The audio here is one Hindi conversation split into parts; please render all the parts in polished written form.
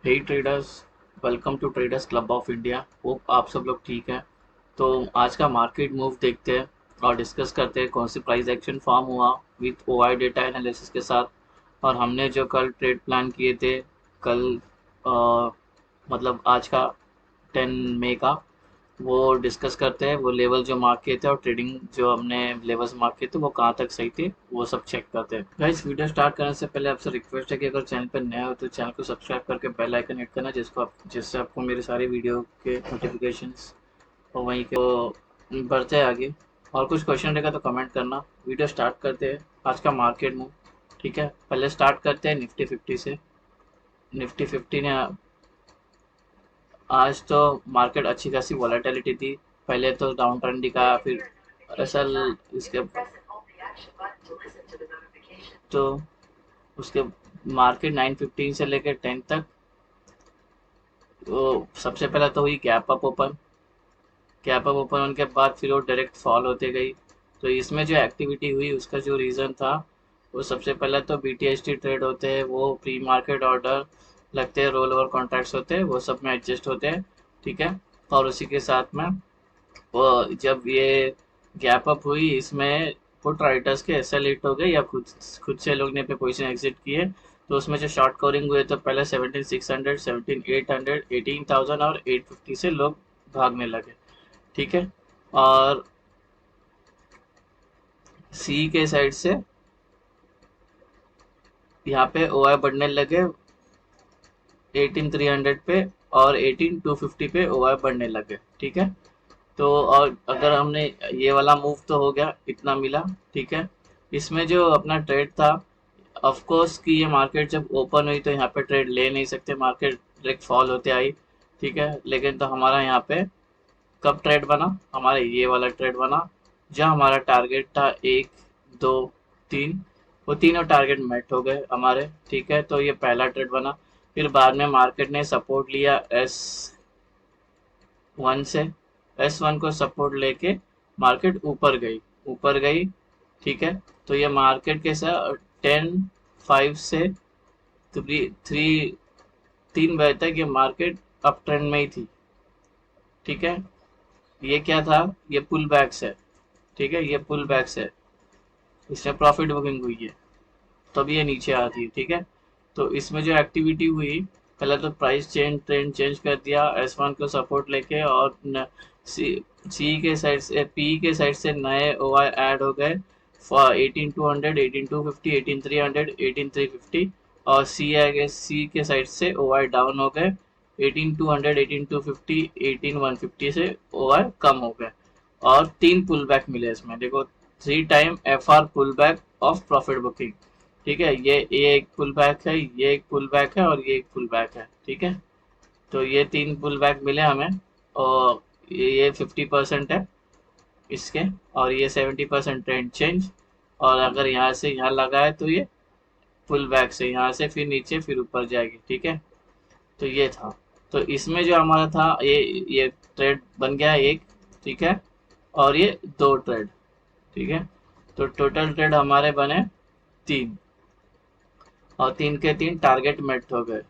Hey traders, welcome to Traders Club of India. Hope आप सब लोग ठीक हैं। तो आज का मार्केट मूव देखते हैं और डिस्कस करते हैं कौन सी प्राइस एक्शन फॉर्म हुआ विथ ओआई डेटा एनालिसिस के साथ। और हमने जो कल ट्रेड प्लान किए थे, कल मतलब आज का 10 मई का, वो डिस्कस करते हैं। वो लेवल जो मार्क किए थे और ट्रेडिंग जो हमने लेवल्स मार्क किए थे वो कहाँ तक सही थे, वो सब चेक करते हैं। गाइस, वीडियो स्टार्ट करने से पहले आपसे रिक्वेस्ट है कि अगर चैनल पर नया हो तो चैनल को सब्सक्राइब करके बेल आइकन हिट करना, जिससे आपको मेरे सारे वीडियो के नोटिफिकेशंस और वहीं के वो बढ़ते हैं आगे। और कुछ क्वेश्चन रहेगा तो कमेंट करना। वीडियो स्टार्ट करते हैं आज का मार्केट मूव। ठीक है, पहले स्टार्ट करते हैं निफ्टी 50 से। निफ्टी 50 ने आज तो मार्केट अच्छी खासी वॉलेटिलिटी थी। पहले तो डाउन ट्रेंड दिखाया, फिर असल इसके तो उसके मार्केट 915 से लेकर 10 तक, तो सबसे पहले तो हुई गैप अप ओपन होने के बाद फिर वो डायरेक्ट फॉल होते गई। तो इसमें जो एक्टिविटी हुई उसका जो रीज़न था, वो सबसे पहले तो बीटीएसटी ट्रेड होते हैं, वो प्री मार्केट ऑर्डर लगते हैं, रोल ओवर कॉन्ट्रैक्ट्स होते हैं, वो सब में एडजस्ट होते हैं। ठीक है, और उसी के साथ में वो जब ये गैप अप हुई, इसमें पुट राइटर्स के एसएल हिट हो गए या खुद खुद से लोग ने पे पोजीशन एग्जिट किए। तो उसमें जो शॉर्ट कवरिंग हुए तो पहले 17,600, 17,800, 18,000 और 850 से लोग भागने लगे। ठीक है, और सी के साइड से यहाँ पे ओआई बढ़ने लगे 18,300 पे, और 18,250 पे ओआई बढ़ने लगे। ठीक है, तो और अगर हमने ये वाला मूव तो हो गया, इतना मिला। ठीक है, इसमें जो अपना ट्रेड था, ऑफ कोर्स कि ये मार्केट जब ओपन हुई तो यहाँ पे ट्रेड ले नहीं सकते, मार्केट डायरेक्ट फॉल होते आई। ठीक है, लेकिन तो हमारा यहाँ पे कब ट्रेड बना, हमारा ये वाला ट्रेड बना जहाँ हमारा टारगेट था 1, 2, 3। वो तीनों टारगेट मेट हो गए हमारे। ठीक है, तो ये पहला ट्रेड बना। फिर बाद में मार्केट ने सपोर्ट लिया S1 से। S1 को सपोर्ट लेके मार्केट ऊपर गई। ठीक है, तो ये मार्केट के साथ 10, 5 से थ्री 3 बजे तक ये मार्केट अप ट्रेंड में ही थी। ठीक है, ये क्या था, ये पुल बैक्स है। ठीक है, ये पुल बैक्स है, इसमें प्रॉफिट बुकिंग हुई है, तब ये नीचे आती है। ठीक है, तो इसमें जो एक्टिविटी हुई, पहले तो प्राइस ट्रेंड चेंज कर दिया S1 को सपोर्ट लेके, और सी सी के साइड से पी के साइड से नए ओआई ऐड हो गए 18,200, 18,250, 18,300, 18,350। और सी के साइड से ओआई डाउन हो गए 18,200, 18,250, 18,150 से ओआई कम हो गए। और 3 पुल बैक मिले इसमें, देखो, 3 time FR pull back of profit booking. ठीक है, ये एक पुल बैक है, ये एक पुल बैक है और ये एक पुल बैक है। ठीक है, तो ये 3 पुल बैक मिले हमें। और ये 50% है इसके, और ये 70% ट्रेंड चेंज। और अगर यहाँ से यहाँ लगा है तो ये पुल बैक से यहाँ से फिर नीचे फिर ऊपर जाएगी। ठीक है, तो ये था। तो इसमें जो हमारा था, ये ट्रेड बन गया एक। ठीक है, और ये 2 ट्रेड। ठीक है, तो टोटल ट्रेड हमारे बने 3, और 3 के 3 टारगेट मेट हो गए।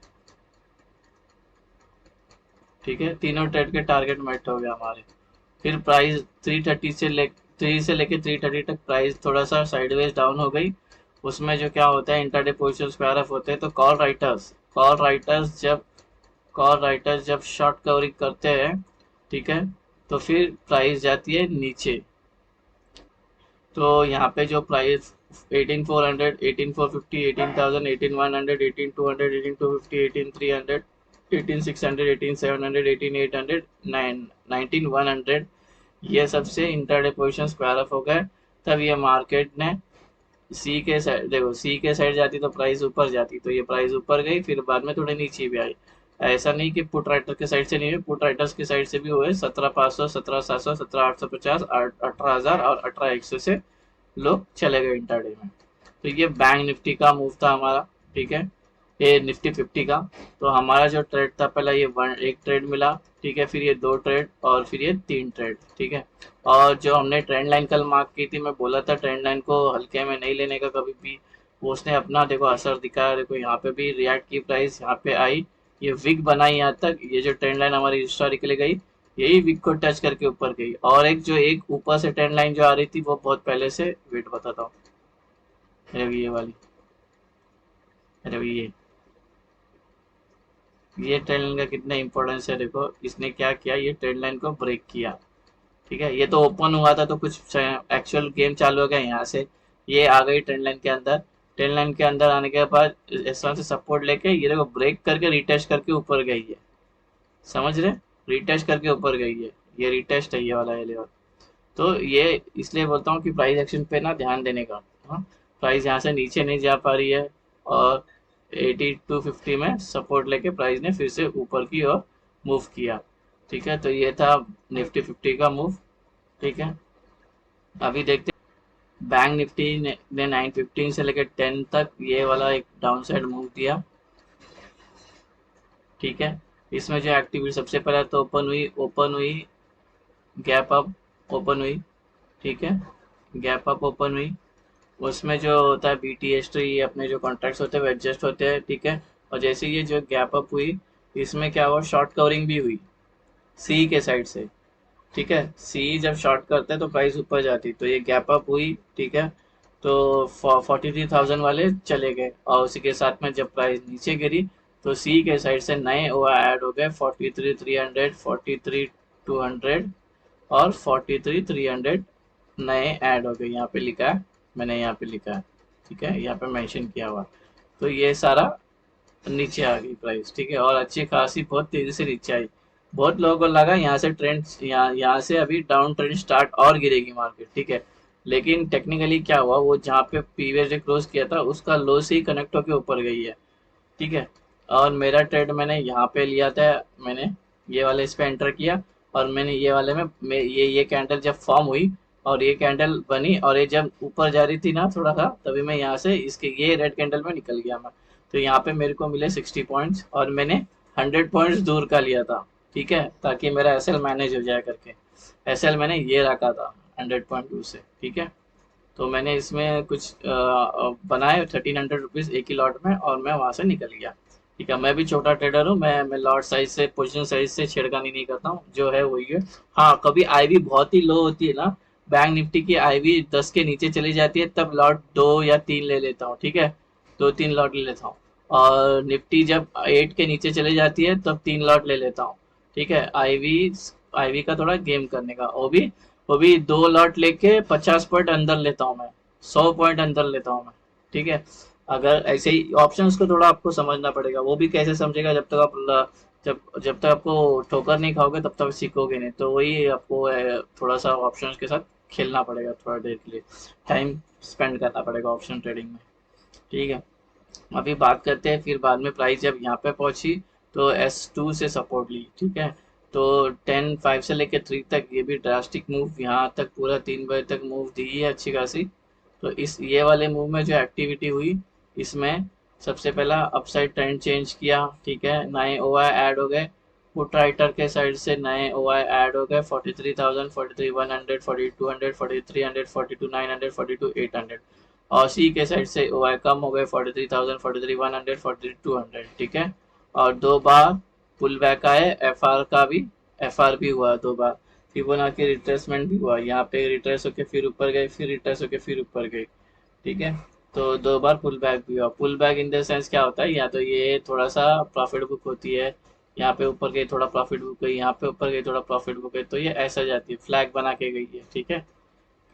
ठीक है, तीनों ट्रेड के टारगेट मेट हो गए हमारे। फिर प्राइस 3 से लेके 330 तक प्राइस थोड़ा सा साइडवेज डाउन हो गई। उसमें जो क्या होता है, इंटरडे पोजिशन स्क्वायर ऑफ होते हैं, तो कॉल राइटर्स जब शॉर्ट कवरिंग करते हैं, ठीक है, तो फिर प्राइस जाती है नीचे। तो यहाँ पे जो प्राइस 18,400, 18,450, 18,000, 18,100, 18,200, 18,250, 18,300, 18,600, 18,700, 18,800, 19,100, ये सबसे इंटरडे पोजिशन स्क्वायर ऑफ हो गए। तब ये मार्केट ने सी के साइड, देखो, सी के साइड जाती तो प्राइस ऊपर जाती, तो ये प्राइस ऊपर गई, फिर बाद में थोड़ी नीचे भी आई। ऐसा नहीं कि पुट राइटर के साइड से नहीं हुई, पुट राइटर्स की साइड से भी हुए। 17,500, 17,700, 17,850, 18,000 और 18,100 से लोग चले गए इंटरडे में। तो ये बैंक निफ्टी का मूव था हमारा। ठीक है, ये निफ्टी 50 का। तो हमारा जो ट्रेड था, पहला ये एक ट्रेड मिला। ठीक है, फिर ये 2 ट्रेड, और फिर ये 3 ट्रेड। ठीक है, और जो हमने ट्रेंड लाइन कल मार्क की थी, मैं बोला था ट्रेंड लाइन को हल्के में नहीं लेने का कभी भी। वो उसने अपना देखो असर दिखाया, देखो यहाँ पे भी रिएक्ट की, प्राइस यहाँ पे आई ये विक बनाई यहाँ तक, ये जो ट्रेंड लाइन हमारी हिस्टोरिकली गई, यही विक को टच करके ऊपर गई। और एक जो एक ऊपर से ट्रेंड लाइन जो आ रही थी वो बहुत पहले से, वेट बताता हूँ, अरे ये वाली, अरे ये ट्रेंड लाइन का कितना इंपॉर्टेंस है देखो, इसने क्या किया, ये ट्रेंड लाइन को ब्रेक किया। ठीक है, ये तो ओपन हुआ था तो कुछ एक्चुअल गेम चालू हो गया यहाँ से, ये आ गई ट्रेंड लाइन के अंदर। ट्रेंड लाइन के अंदर आने के बाद S1 से सपोर्ट लेके ये देखो ब्रेक करके रिटेस्ट करके ऊपर गई है, समझ रहे, रिटेस्ट करके ऊपर गई है, ये रिटेस्ट है ये वाला ये लेवल। तो ये इसलिए बोलता हूँ कि प्राइस एक्शन पे ना ध्यान देने का। हाँ, प्राइस यहाँ से नीचे नहीं जा पा रही है, और 8250 में सपोर्ट लेके प्राइस ने फिर से ऊपर की ओर मूव किया। ठीक है, तो ये था निफ्टी 50 का मूव। ठीक है, अभी देखते, बैंक निफ्टी ने 915 से लेकर 10 तक ये वाला एक डाउन साइड मूव दिया। ठीक है, इसमें जो एक्टिविटी सबसे पहले तो ओपन हुई, गैप अप ओपन हुई। ठीक है, गैप अप ओपन हुई, उसमें जो होता है BTS, तो ये अपने जो कॉन्ट्रैक्ट्स होते हैं वो एडजस्ट होते हैं। ठीक है, और जैसे ये जो गैप अप हुई, इसमें क्या हुआ, शॉर्ट कवरिंग भी हुई सी के साइड से। ठीक है, सी जब शॉर्ट करते हैं तो प्राइस ऊपर जाती, तो ये गैप अप हुई। ठीक है, तो 43,000 वाले चले गए, और उसी के साथ में जब प्राइस नीचे गिरी तो सी के साइड से नए वो ऐड हो गए 43,300, 43,200 और 43,300 नए ऐड हो गए। यहाँ पे लिखा है, मैंने यहाँ पे लिखा है, ठीक है, यहाँ पे मेंशन किया हुआ। तो ये सारा नीचे आ गई प्राइस। ठीक है, और अच्छी खासी बहुत तेजी से नीचे आई। बहुत लोगों को लगा यहाँ से ट्रेंड, यहाँ से अभी डाउन ट्रेंड स्टार्ट और गिरेगी मार्केट। ठीक है, लेकिन टेक्निकली क्या हुआ, वो जहाँ पे प्रीवियस डे क्लोज किया था उसका लो से ही कनेक्ट होकर ऊपर गई है। ठीक है, और मेरा ट्रेड मैंने यहाँ पे लिया था, मैंने ये वाले इस पे एंटर किया, और मैंने ये वाले में ये कैंडल जब फॉर्म हुई और ये कैंडल बनी और ये जब ऊपर जा रही थी ना थोड़ा सा, तभी मैं यहाँ से इसके ये रेड कैंडल में निकल गया मैं। तो यहाँ पे मेरे को मिले 60 पॉइंट्स, और मैंने 100 पॉइंट्स दूर का लिया था। ठीक है, ताकि मेरा SL मैनेज हो जाए करके, SL मैंने ये रखा था 100.2 से। ठीक है, तो मैंने इसमें कुछ बनाए 1300 रुपीज़ एक ही लॉट में, और मैं वहां से निकल गया। ठीक है, मैं भी छोटा ट्रेडर हूँ, मैं लॉट साइज से पोजीशन साइज से छेड़खानी नहीं करता हूँ, जो है वही है। हाँ, कभी आईवी बहुत ही लो होती है ना, बैंक निफ्टी की आईवी 10 के नीचे चली जाती है, तब लॉट 2 या 3 ले लेता हूँ। ठीक है, 2-3 लॉट ले लेता हूँ। और निफ्टी जब 8 के नीचे चली जाती है तब 3 लॉट ले लेता हूँ। ठीक है, आईवी आईवी का थोड़ा गेम करने का, वो भी 2 लॉट लेके 50 पॉइंट अंदर लेता हूँ मैं, 100 पॉइंट अंदर लेता हूँ मैं। ठीक है, अगर ऐसे ही ऑप्शंस को थोड़ा आपको समझना पड़ेगा, वो भी कैसे समझेगा, जब तक आप जब तक आपको ठोकर नहीं खाओगे तब तक सीखोगे नहीं। तो वही आपको थोड़ा सा ऑप्शंस के साथ खेलना पड़ेगा, थोड़ा देर के लिए टाइम स्पेंड करना पड़ेगा ऑप्शन ट्रेडिंग में। ठीक है, अभी बात करते हैं, फिर बाद में प्राइस जब यहाँ पे पहुंची तो S2 से सपोर्ट ली। ठीक है, तो 10-5 से लेकर 3 तक ये भी ड्रास्टिक मूव, यहाँ तक पूरा 3 बजे तक मूव दी है अच्छी खासी। तो इस ये वाले मूव में जो एक्टिविटी हुई, इसमें सबसे पहला अपसाइड ट्रेंड चेंज किया। ठीक है, नए OI ऐड हो गए, पुट राइटर के साइड से नए OI ऐड हो गए 43,000, 43,100, 4200, 4300, 42,900, 42,800। और सी के साइड से OI कम हो गए 43,000, 43,100, 4200। ठीक है, और 2 बार पुल बैक आए, FR का भी, FR भी हुआ 2 बार, फिबोनाची रिट्रेसमेंट भी हुआ, यहाँ पे रिट्रेस होके फिर ऊपर गए, फिर रिट्रेस होके फिर ऊपर गए। ठीक है, तो 2 बार पुल बैक भी हुआ। Pull back in the sense क्या होता है, या तो ये थोड़ा सा प्रॉफिट बुक होती है, यहाँ पे ऊपर गई थोड़ा प्रॉफिट बुक गई, यहाँ पे ऊपर गई थोड़ा प्रॉफिट बुक गई, तो ये ऐसा जाती है, फ्लैग बना के गई है। ठीक है,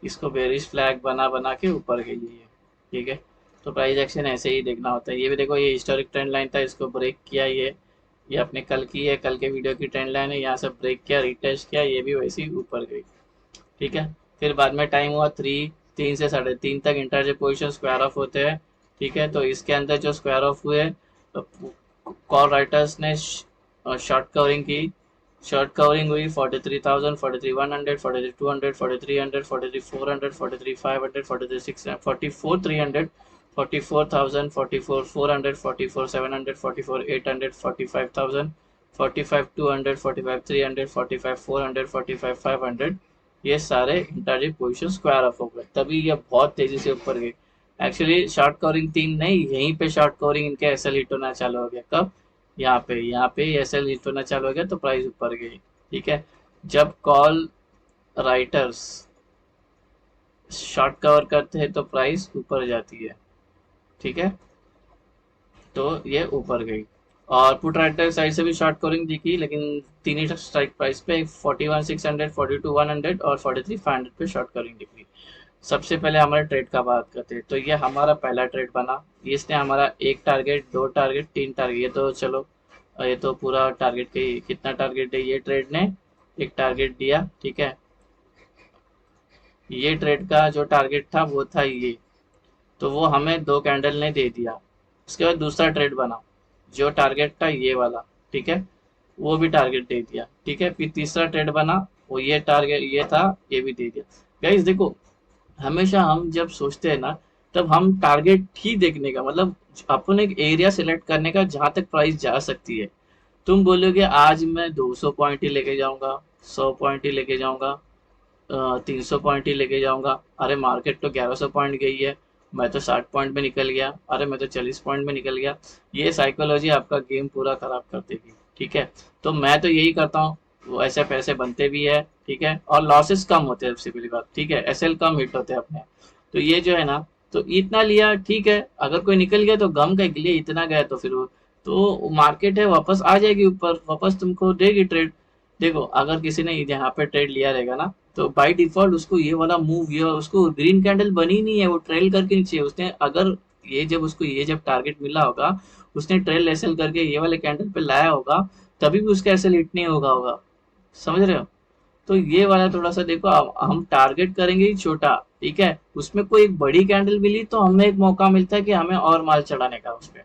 इसको बेरिश फ्लैग बना बना के ऊपर गई है। ठीक है, तो प्राइस एक्शन ऐसे ही देखना होता है। ये भी देखो, ये हिस्टोरिक ट्रेंड लाइन था, इसको ब्रेक किया, ये अपने कल की है, कल के वीडियो की ट्रेंड लाइन है, यहाँ से ब्रेक किया, रिटेस्ट किया, ये भी वैसे ही ऊपर गई। ठीक है, फिर बाद में टाइम हुआ 3 से 3:30 तक इंटरडे पोजीशन स्क्वायर ऑफ होते हैं। ठीक है, तो इसके अंदर जो स्क्वायर ऑफ हुए, कॉल राइटर्स ने शॉर्ट कवरिंग की, शॉर्ट कवरिंग हुई 43,000, 43,100, 43,200, 4300, 43,400, 43,500, 46,600, 44,300, 44,000, 44,400, 44,700, 44,800, 45,000, 45,200, 45,300, 45,400, 45,500, ये सारे इंटरडे पोजीशन स्क्वायर ऑफ हो गए, तभी ये बहुत तेजी से ऊपर गई। एक्चुअली शॉर्ट कवरिंग 3 नहीं, यहीं पे शॉर्ट कवरिंग इनके SL हिट होना चालू हो गया। कब? यहाँ पे एसएल हिट होना चालू हो गया तो प्राइस ऊपर गई। ठीक है, जब कॉल राइटर्स शॉर्ट कवर करते हैं तो प्राइस ऊपर जाती है। ठीक है, तो ये ऊपर गई। और पुट राइटर साइड से भी शॉर्ट कवरिंग दिखी, लेकिन तीन ही स्ट्राइक प्राइस पे 41,600, 42,100 और 43,500 पे शॉर्ट कवरिंग दिखी। सबसे पहले हमारे ट्रेड का बात करते हैं, तो ये हमारा पहला ट्रेड बना। इसने हमारा एक टारगेट, दो टारगेट, तीन टारगेट, ये तो चलो ये तो पूरा टारगेट के कितना टारगेट है, ये ट्रेड ने एक टारगेट दिया। ठीक है, ये ट्रेड का जो टारगेट था वो था ये, तो वो हमें दो कैंडल ने दे दिया। उसके बाद दूसरा ट्रेड बना, जो टारगेट था ये वाला। ठीक है, वो भी टारगेट दे दिया। ठीक है, फिर तीसरा ट्रेड बना, वो ये टारगेट ये था, ये भी दे दिया। गाइस देखो, हमेशा हम जब सोचते हैं ना, तब हम टारगेट ही देखने का मतलब अपन एक एरिया सेलेक्ट करने का जहां तक प्राइस जा सकती है। तुम बोलोगे आज मैं 200 पॉइंट ही लेके जाऊंगा, 100 पॉइंट ही लेके जाऊंगा, 300 पॉइंट ही लेके जाऊंगा। अरे मार्केट तो 1100 पॉइंट गई है, मैं तो 60 पॉइंट में निकल गया, अरे मैं तो 40 पॉइंट में निकल गया। ये साइकोलॉजी आपका गेम पूरा खराब कर देगी। ठीक है, तो मैं तो यही करता हूँ, वो ऐसे पैसे बनते भी है। ठीक है, और लॉसेस कम होते हैं, सबसे पहली बात। ठीक है, एसएल कम हिट होते हैं अपने। तो ये जो है ना, तो इतना लिया ठीक है, अगर कोई निकल गया तो गम का लिए, इतना गया तो फिर तो मार्केट है वापस आ जाएगी ऊपर, वापस तुमको देगी ट्रेड। देखो, अगर किसी ने यहाँ पे ट्रेड लिया रहेगा ना, तो बाय डिफॉल्ट उसको ये वाला मूव, ये उसको ग्रीन कैंडल बनी नहीं है, वो ट्रेल करके नीचे उसने, अगर ये जब उसको ये जब टारगेट मिला होगा, उसने ट्रेल एसएल करके ये वाले कैंडल पे लाया होगा, तभी भी उसका एसएल हिट नहीं होगा। समझ रहे हो? तो ये वाला थोड़ा सा देखो, हम टारगेट करेंगे ही छोटा। ठीक है, उसमें कोई एक बड़ी कैंडल मिली तो हमें एक मौका मिलता है कि हमें और माल चढ़ाने का उसपे।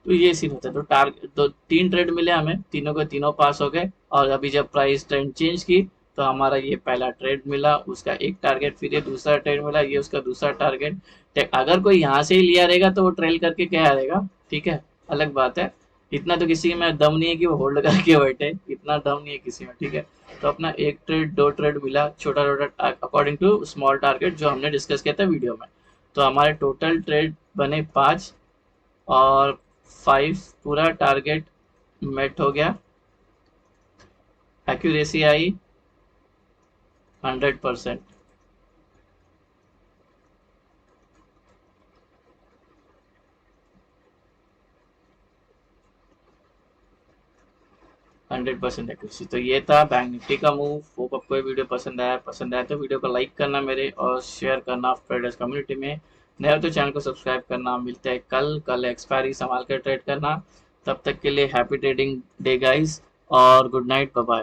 तो ये सीन होता है। तो टारगेट तो तीन ट्रेड मिले हमें, तीनों के तीनों पास हो गए। और अभी जब प्राइस ट्रेंड चेंज की, तो हमारा ये पहला ट्रेड मिला, उसका एक टारगेट, फिर ये दूसरा ट्रेड मिला, ये उसका दूसरा टारगेट। अगर कोई यहाँ से ही लिया रहेगा तो वो ट्रेल करके क्या रहेगा। ठीक है, अलग बात है। इतना तो किसी में दम नहीं है कि वो होल्ड करके बैठे, इतना दम नहीं है किसी में। ठीक है, तो अपना एक ट्रेड, दो ट्रेड मिला, छोटा छोटा अकॉर्डिंग टू स्मॉल टारगेट जो हमने डिस्कस किया था वीडियो में। तो हमारे टोटल ट्रेड बने 5, और 5 पूरा टारगेट मेट हो गया। एक्यूरेसी आई 100%। 100% एक्यूरेसी। तो ये था बैंक निफ्टी का मूव। होप आपको ये वीडियो पसंद आया तो वीडियो को लाइक करना मेरे, और शेयर करना ट्रेडर्स कम्युनिटी में। नए हो तो चैनल को सब्सक्राइब करना। मिलते हैं कल एक्सपायरी संभाल कर ट्रेड करना। तब तक के लिए हैप्पी ट्रेडिंग डे गाइस, और गुड नाइट, बाय बाय।